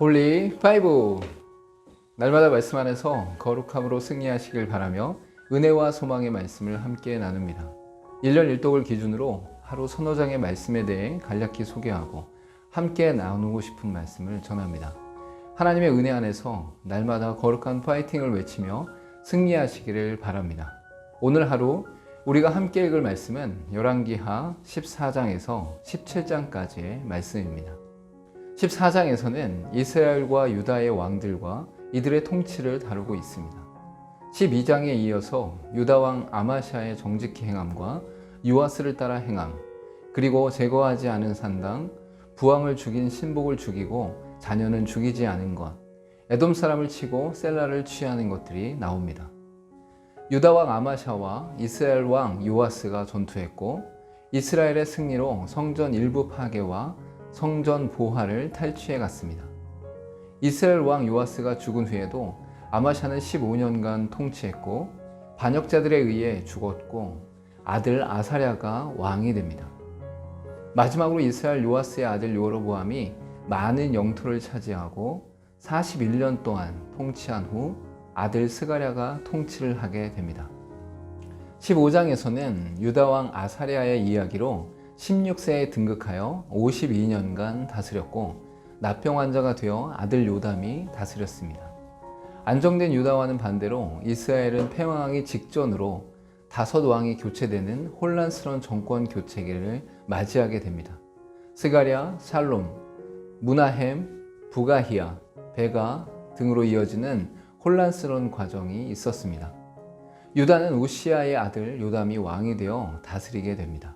홀리 파이브! 날마다 말씀 안에서 거룩함으로 승리하시길 바라며 은혜와 소망의 말씀을 함께 나눕니다. 1년 1독을 기준으로 하루 서너 장의 말씀에 대해 간략히 소개하고 함께 나누고 싶은 말씀을 전합니다. 하나님의 은혜 안에서 날마다 거룩한 파이팅을 외치며 승리하시기를 바랍니다. 오늘 하루 우리가 함께 읽을 말씀은 열왕기하 14장에서 17장까지의 말씀입니다. 14장에서는 이스라엘과 유다의 왕들과 이들의 통치를 다루고 있습니다. 12장에 이어서 유다 왕 아마샤의 정직히 행함과 요아스를 따라 행함, 그리고 제거하지 않은 산당, 부왕을 죽인 신복을 죽이고 자녀는 죽이지 않은 것, 에돔 사람을 치고 셀라를 취하는 것들이 나옵니다. 유다 왕 아마샤와 이스라엘 왕 요아스가 전투했고 이스라엘의 승리로 성전 일부 파괴와 성전 보화를 탈취해 갔습니다. 이스라엘 왕 요아스가 죽은 후에도 아마샤는 15년간 통치했고 반역자들에 의해 죽었고 아들 아사랴가 왕이 됩니다. 마지막으로 이스라엘 요아스의 아들 여로보암이 많은 영토를 차지하고 41년 동안 통치한 후 아들 스가랴가 통치를 하게 됩니다. 15장에서는 유다 왕 아사랴의 이야기로 16세에 등극하여 52년간 다스렸고 납병 환자가 되어 아들 요담이 다스렸습니다. 안정된 유다와는 반대로 이스라엘은 패망하기 직전으로 5왕이 교체되는 혼란스러운 정권 교체기를 맞이하게 됩니다. 스가랴, 샬롬, 무나헴, 부가히야, 베가 등으로 이어지는 혼란스러운 과정이 있었습니다. 유다는 우시아의 아들 요담이 왕이 되어 다스리게 됩니다.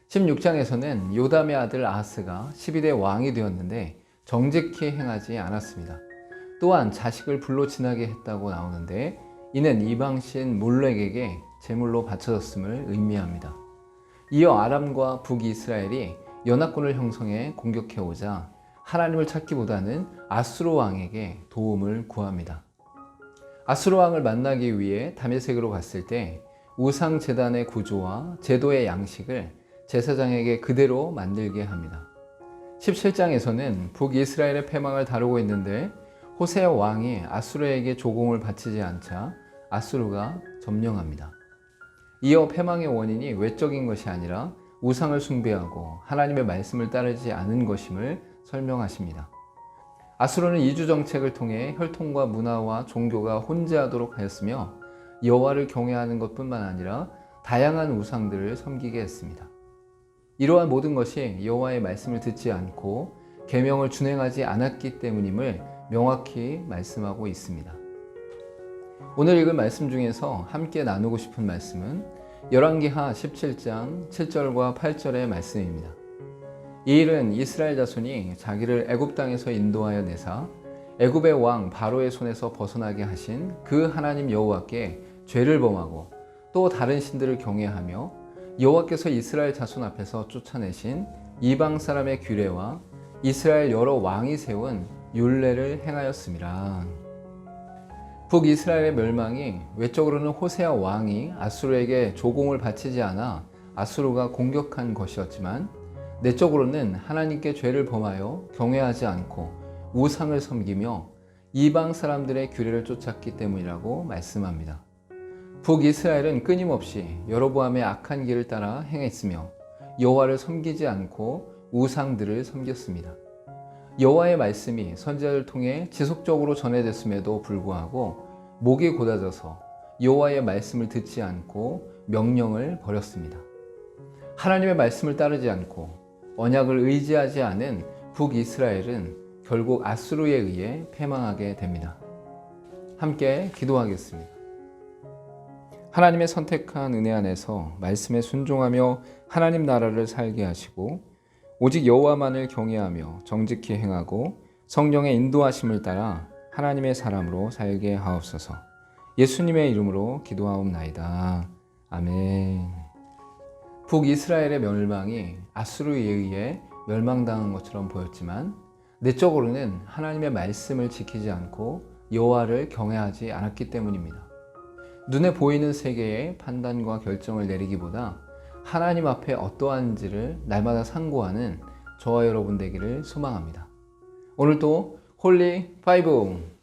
16장에서는 요담의 아들 아하스가 12대 왕이 되었는데 정직히 행하지 않았습니다. 또한 자식을 불로 지나게 했다고 나오는데 이는 이방신 몰렉에게 제물로 바쳐졌음을 의미합니다. 이어 아람과 북이스라엘이 연합군을 형성해 공격해오자 하나님을 찾기보다는 아수르 왕에게 도움을 구합니다. 아수르 왕을 만나기 위해 다메섹으로 갔을 때 우상 제단의 구조와 제도의 양식을 제사장에게 그대로 만들게 합니다. 17장에서는 북이스라엘의 패망을 다루고 있는데 호세아 왕이 아수르에게 조공을 바치지 않자 아수르가 점령합니다. 이어 패망의 원인이 외적인 것이 아니라 우상을 숭배하고 하나님의 말씀을 따르지 않은 것임을 설명하십니다. 아수르는 이주 정책을 통해 혈통과 문화와 종교가 혼재하도록 하였으며 여호와를 경외하는 것뿐만 아니라 다양한 우상들을 섬기게 했습니다. 이러한 모든 것이 여호와의 말씀을 듣지 않고 계명을 준행하지 않았기 때문임을 명확히 말씀하고 있습니다. 오늘 읽은 말씀 중에서 함께 나누고 싶은 말씀은 열왕기하 17장 7절과 8절의 말씀입니다. 이 일은 이스라엘 자손이 자기를 애굽 땅에서 인도하여 내사 애굽의 왕 바로의 손에서 벗어나게 하신 그 하나님 여호와께 죄를 범하고 또 다른 신들을 경외하며 여호와께서 이스라엘 자손 앞에서 쫓아내신 이방 사람의 규례와 이스라엘 여러 왕이 세운 율례를 행하였음이라. 북이스라엘의 멸망이 외적으로는 호세아 왕이 아수르에게 조공을 바치지 않아 아수르가 공격한 것이었지만 내적으로는 하나님께 죄를 범하여 경외하지 않고 우상을 섬기며 이방 사람들의 규례를 쫓았기 때문이라고 말씀합니다. 북이스라엘은 끊임없이 여로보암의 악한 길을 따라 행했으며 여호와를 섬기지 않고 우상들을 섬겼습니다. 여호와의 말씀이 선지자를 통해 지속적으로 전해졌음에도 불구하고 목이 곧아져서 여호와의 말씀을 듣지 않고 명령을 버렸습니다. 하나님의 말씀을 따르지 않고 언약을 의지하지 않은 북이스라엘은 결국 아수르에 의해 패망하게 됩니다. 함께 기도하겠습니다. 하나님의 선택한 은혜 안에서 말씀에 순종하며 하나님 나라를 살게 하시고 오직 여호와만을 경외하며 정직히 행하고 성령의 인도하심을 따라 하나님의 사람으로 살게 하옵소서. 예수님의 이름으로 기도하옵나이다. 아멘. 북이스라엘의 멸망이 아수르에 의해 멸망당한 것처럼 보였지만 내적으로는 하나님의 말씀을 지키지 않고 여호와를 경외하지 않았기 때문입니다. 눈에 보이는 세계의 판단과 결정을 내리기보다 하나님 앞에 어떠한지를 날마다 상고하는 저와 여러분 되기를 소망합니다. 오늘도 홀리 파이브.